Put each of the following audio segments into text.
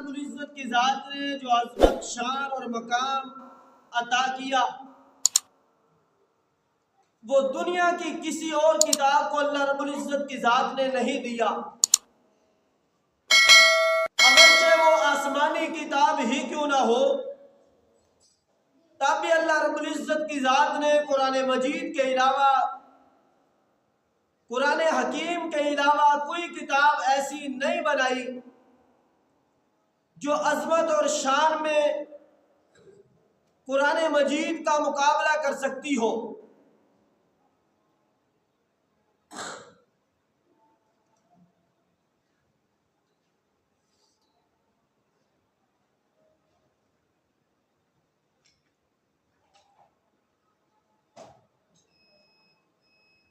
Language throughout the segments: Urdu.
رب العزت کی ذات نے جو عظمت، شان اور مقام عطا کیا وہ دنیا کی کسی اور کتاب کو اللہ رب العزت کی ذات نے نہیں دیا، اگرچہ وہ آسمانی کتاب ہی کیوں نہ ہو، تب بھی اللہ رب العزت کی ذات نے قرآن مجید کے علاوہ، قرآن حکیم کے علاوہ کوئی کتاب ایسی نہیں بنائی جو عظمت اور شان میں قرآن مجید کا مقابلہ کر سکتی ہو۔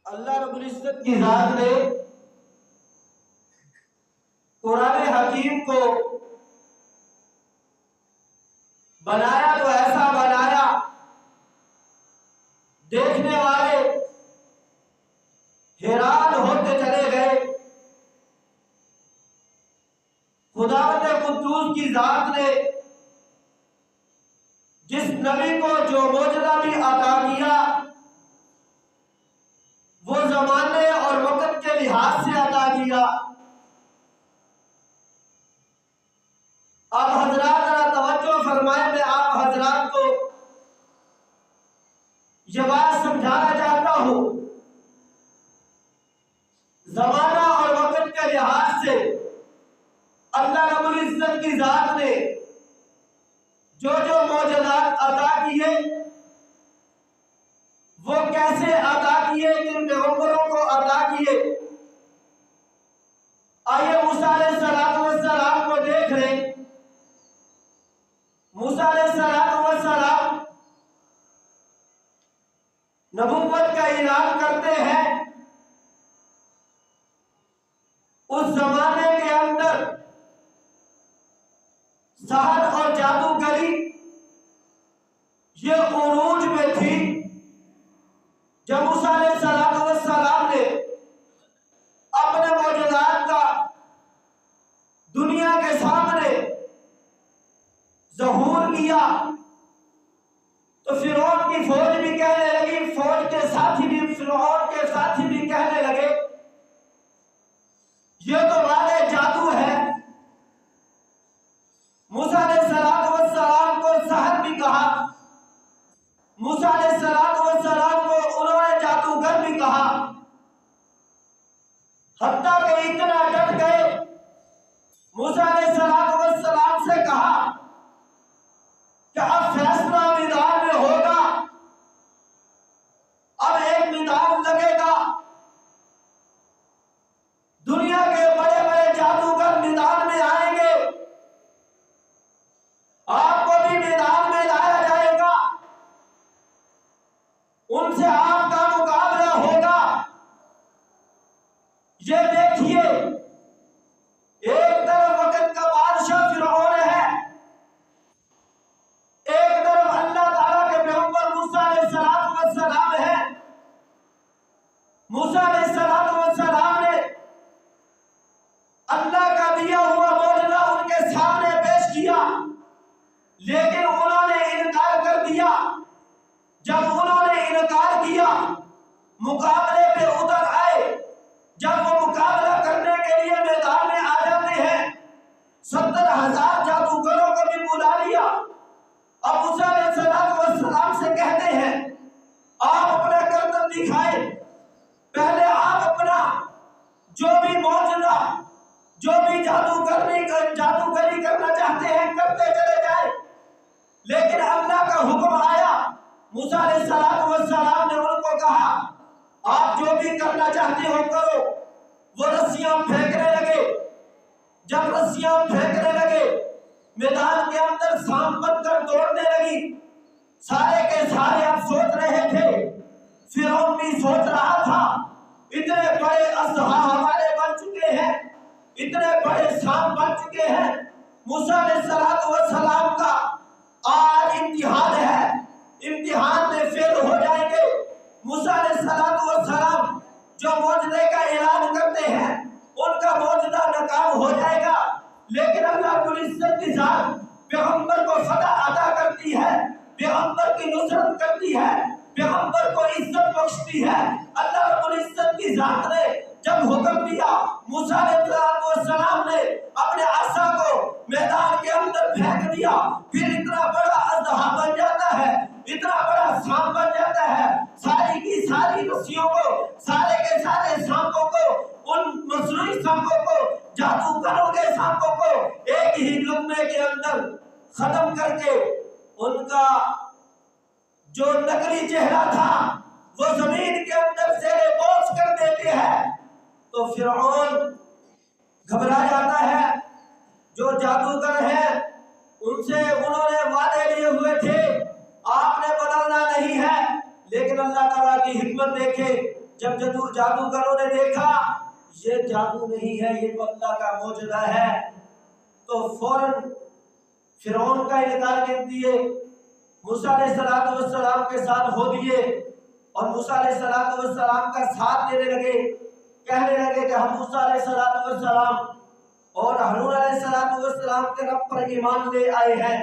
اللہ رب العزت کی ذات نے قرآن حکیم کو بنایا تو ایسا بنایا، دیکھنے والے حیران ہوتے چلے گئے۔ خداوند قدوس کی ذات نے جس نبی کو جو معجزہ بھی عطا کیا وہ زمانے اور وقت کے لحاظ سے عطا کیا۔ اب حضرات ذرا توجہ فرمائیں، میں آپ حضرات کو یہ بات سمجھانا چاہتا ہوں، زمانہ اور وقت کے لحاظ سے اللہ رب العزت کی ذات نے جو معجزات عطا کیے وہ کیسے عطا کیے، کن پیغمبروں کو عطا کیے۔ آئیے موسیٰ علیہ السلام کو دیکھ لیں۔ موسیٰ علیہ السلام نبوت کا اعلان کرتے ہیں، اس زمانے کے اندر سحر اور جادوگری یہ عروج میں تھی۔ جب موسیٰ علیہ السلام نے اپنے معجزات کا دنیا کے سامنے ظہور کیا تو فرعون کی فوج بھی کہنے لگی، فوج کے ساتھی بھی، فرعون کے ساتھی بھی کہنے لگے یہ تو واضح جادو ہے۔ موسیٰ علیہ السلام کو سحر بھی کہا، موسیٰ علیہ السلام کو انہوں نے جادوگر بھی کہا، حتیٰ کہ اتنا ڈٹ گئے، موسیٰ علیہ السلام سے کہا کہ اب فیصلہ میدان میں ہوگا، اب ایک میدان لگے گا، دنیا کے بڑے بڑے جادوگر میدان میں آئیں گے، آپ کو بھی میدان میں لایا جائے گا، ان سے آپ کا مقابلہ ہوگا۔ یہ دیکھیے، ایک طرف وقت کا بادشاہ فرعون ہے، ایک طرف اللہ تعالیٰ کے پیغمبر موسیٰ علیہ السلام ہے۔ موسیٰ علیہ السلام نے اللہ کا دیا ہوا معجزہ ان کے سامنے پیش کیا، لیکن انہوں نے انکار کر دیا۔ جب انہوں نے انکار کیا، مقابلے پہ اتر آئے، جب وہ مقابلہ کرنے کے لیے میدان میں آ جاتے ہیں، 70,000 جادوگروں کو بھی بلا لیا۔ اب موسیٰ علیہ السلام سے کہتے ہیں آپ اپنا کرتب دکھائیں، پہلے آپ اپنا جو بھی معجزہ، جو بھی جادوگری کرنا چاہتے ہیں کرتے چلے جائیں۔ لیکن اللہ کا حکم آیا، موسیٰ علیہ السلام نے ان کو کہا آپ جو بھی کرنا چاہتے ہو کرو۔ وہ رسیاں پھینکنے لگے، جب رسیاں پھینکنے لگے میدان کے اندر سانپ بن کر دوڑنے لگی۔ سارے کے سارے اب سوچ رہے تھے، فرعون بھی سوچ رہا تھا اتنے بڑے اژدہا ہمارے بن چکے ہیں، اتنے بڑے سانپ بن چکے ہیں، موسیٰ علیہ السلام کا آج امتحان ہے، امتحان میں فیل ہو جائیں گے۔ موسیٰ علیہ السلام جو معجزے کا اعلان کرتے ہیں ان کا معجزہ ناکام ہو جائے گا۔ لیکن اللہ رب العزت کی ذات پیغمبر کو فتح عطا کرتی ہے، پیغمبر کی نصرت کرتی ہے، پیغمبر کو عزت بخشتی ہے۔ اللہ رب العزت کی ذات نے جب حکم دیا، موسیٰ علیہ السلام نے اپنے عصا کو میدان کے اندر پھینک دیا، پھر اتنا بڑا اژدہا بن جاتا ہے، اتنا بڑا سانپ بن جاتا ہے، ساری کی ساری رسیوں کو، سارے کے سارے سانپوں کو، ان مصنوعی سانپوں کو، جادوگروں کے سانپوں کو ایک ہی لقمے کے اندر ختم کر کے ان کا جو نقلی چہرہ تھا وہ زمین کے اندر زیر بوجھ کر دیتے ہیں۔ تو فرعون گھبرا جاتا ہے، جو جادوگر ہیں ان سے انہوں نے وعدے لیے ہوئے تھے آپ نے بدلنا نہیں ہے، لیکن اللہ تعالیٰ کی حکمت دیکھے، جب جادوگروں نے دیکھا یہ جادو نہیں ہے، یہ تو اللہ کا معجزہ ہے، تو فوراً فرعون کا انکار کر دیے، موسیٰ علیہ السلام کے ساتھ ہو دیے، اور موسیٰ علیہ السلام کا ساتھ دینے لگے، کہنے لگے کہ ہم موسیٰ علیہ السلام اور ہارون علیہ السلام کے رب پر ایمان لے آئے ہیں۔